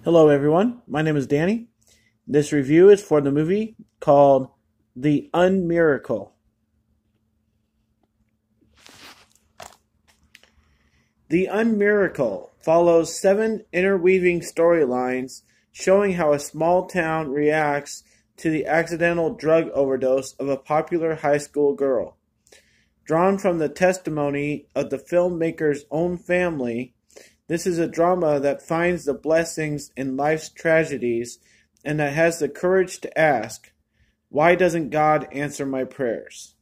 Hello, everyone. My name is Danny. This review is for the movie called The UnMiracle. The UnMiracle follows 7 interweaving storylines showing how a small town reacts to the accidental drug overdose of a popular high school girl. Drawn from the testimony of the filmmaker's own family, this is a drama that finds the blessings in life's tragedies and that has the courage to ask, why doesn't God answer my prayers?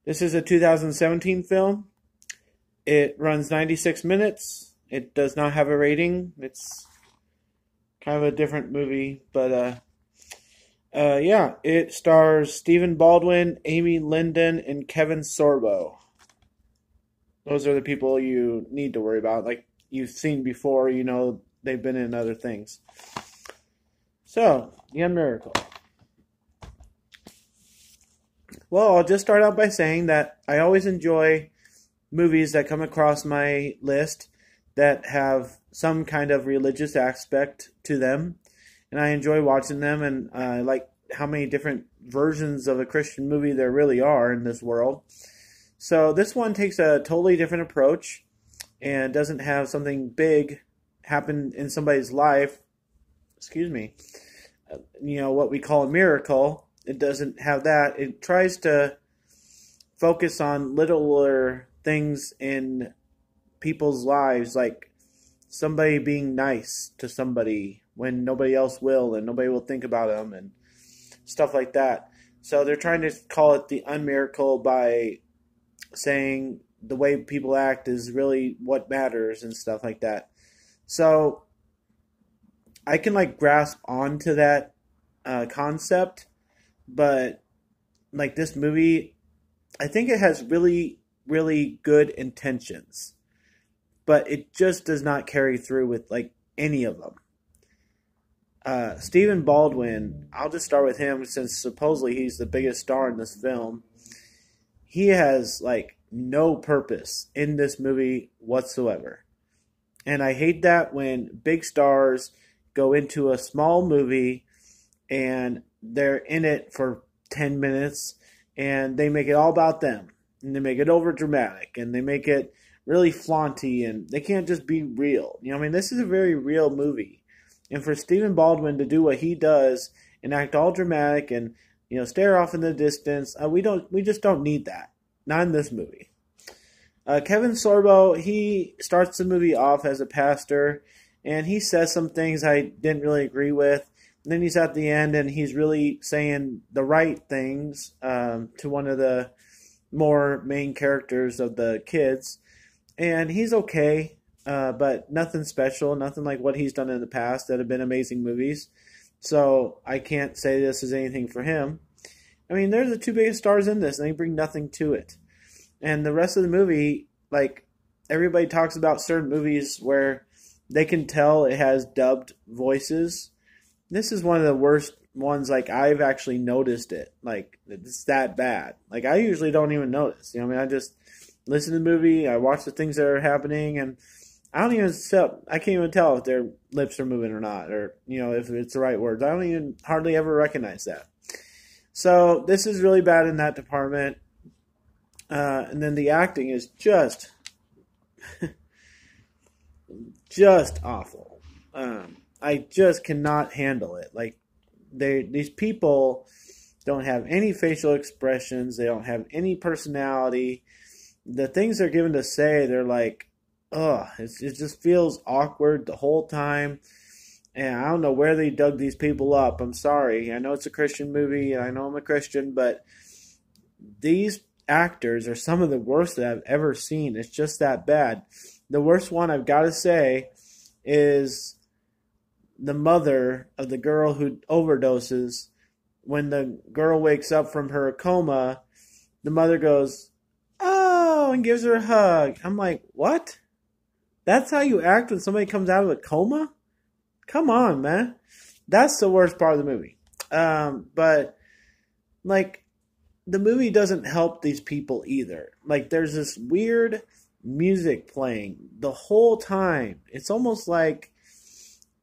This is a 2017 film. It runs 96 minutes. It does not have a rating. It's kind of a different movie, but yeah, it stars Stephen Baldwin, Amy Linden, and Kevin Sorbo. Those are the people you need to worry about. Like you've seen before, you know they've been in other things. So, The UnMiracle. Well, I'll just start out by saying that I always enjoy movies that come across my list that have some kind of religious aspect to them. And I enjoy watching them, and I like how many different versions of a Christian movie there really are in this world. So this one takes a totally different approach and doesn't have something big happen in somebody's life. Excuse me. What we call a miracle. It doesn't have that. It tries to focus on littler things in people's lives, like somebody being nice to somebody when nobody else will and nobody will think about them and stuff like that. So they're trying to call it the UnMiracle by saying the way people act is really what matters and stuff like that. So I can grasp onto that concept, but this movie, I think it has really, really good intentions, but it just does not carry through with any of them. Stephen Baldwin, I'll just start with him since supposedly he's the biggest star in this film. He has no purpose in this movie whatsoever. And I hate that when big stars go into a small movie and they're in it for 10 minutes and they make it all about them. And they make it over dramatic and they make it really flaunty and they can't just be real. This is a very real movie. And for Stephen Baldwin to do what he does and act all dramatic and stare off in the distance, we just don't need that. Not in this movie. Kevin Sorbo, he starts the movie off as a pastor, and he says some things I didn't really agree with. And then he's at the end, and he's really saying the right things to one of the more main characters of the kids. And he's okay, but nothing special, nothing like what he's done in the past that have been amazing movies. So I can't say this is anything for him. They're the 2 biggest stars in this, and they bring nothing to it. And the rest of the movie, everybody talks about certain movies where they can tell it has dubbed voices. This is one of the worst ones, I've actually noticed it. It's that bad. I usually don't even notice. I just listen to the movie, I watch the things that are happening, and I can't even tell if their lips are moving or not, or, if it's the right words. I don't even hardly ever recognize that. So this is really bad in that department. And then the acting is just awful. I just cannot handle it. These people don't have any facial expressions. They don't have any personality. The things they're given to say, they're it just feels awkward the whole time. And I don't know where they dug these people up. I'm sorry. I know it's a Christian movie, and I know I'm a Christian, but these actors are some of the worst that I've ever seen. It's just that bad. The worst one I've got to say is the mother of the girl who overdoses. When the girl wakes up from her coma, the mother goes, "Oh," and gives her a hug. I'm like, what? That's how you act when somebody comes out of a coma? Come on, man. That's the worst part of the movie. But the movie doesn't help these people either. There's this weird music playing the whole time. It's almost like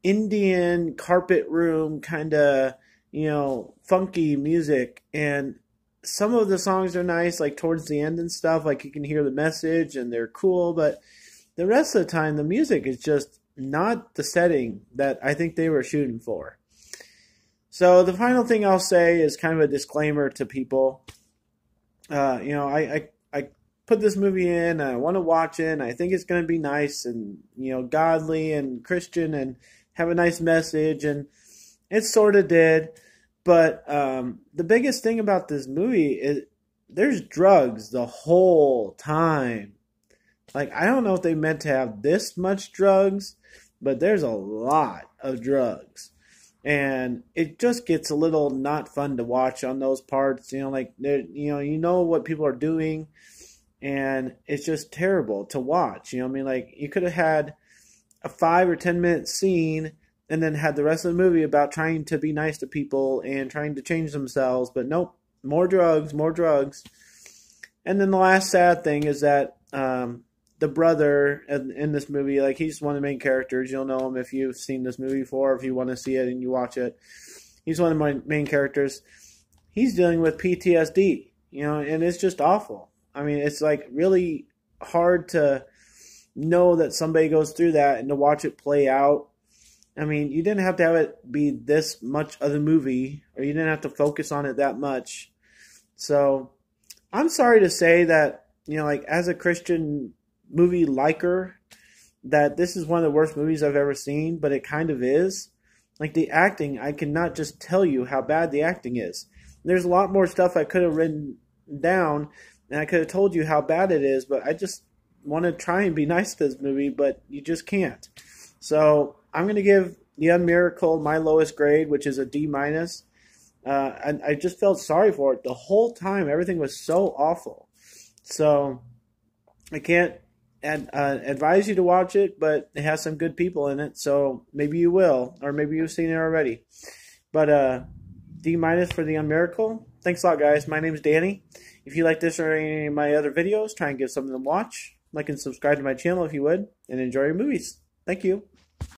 Indian carpet room kind of, funky music. And some of the songs are nice, like towards the end and stuff, like you can hear the message and they're cool, but the rest of the time the music is just not the setting that I think they were shooting for. So the final thing I'll say is kind of a disclaimer to people. I put this movie in, and I want to watch it, and I think it's going to be nice and, godly and Christian and have a nice message, and it sort of did. But the biggest thing about this movie is there's drugs the whole time. Like, I don't know if they meant to have this much drugs, but there's a lot of drugs. And it just gets a little not fun to watch on those parts. You know what people are doing, and it's just terrible to watch. Like, you could have had a 5 or 10 minute scene and then had the rest of the movie about trying to be nice to people and trying to change themselves. But nope, more drugs, more drugs. And then the last sad thing is that the brother in this movie, like, he's one of the main characters. You'll know him if you've seen this movie before, if you want to see it and you watch it. He's one of my main characters. He's dealing with PTSD, and it's just awful. I mean, it's like really hard to know that somebody goes through that and to watch it play out. I mean, you didn't have to have it be this much of the movie, or you didn't have to focus on it that much. So I'm sorry to say that, like, as a Christian movie liker, that this is one of the worst movies I've ever seen, but it kind of is. Like, the acting, I cannot just tell you how bad the acting is. There's a lot more stuff I could have written down, and I could have told you how bad it is, but I just want to try and be nice to this movie, but you just can't. So I'm going to give the UnMiracle my lowest grade, which is a D-. And I just felt sorry for it the whole time. Everything was so awful. So I can't advise you to watch it, but it has some good people in it, so maybe you will, or maybe you've seen it already. But D- for the UnMiracle. Thanks a lot, guys. My name's Danny. If you like this or any of my other videos, try and give something to watch. Like and subscribe to my channel if you would, and enjoy your movies. Thank you.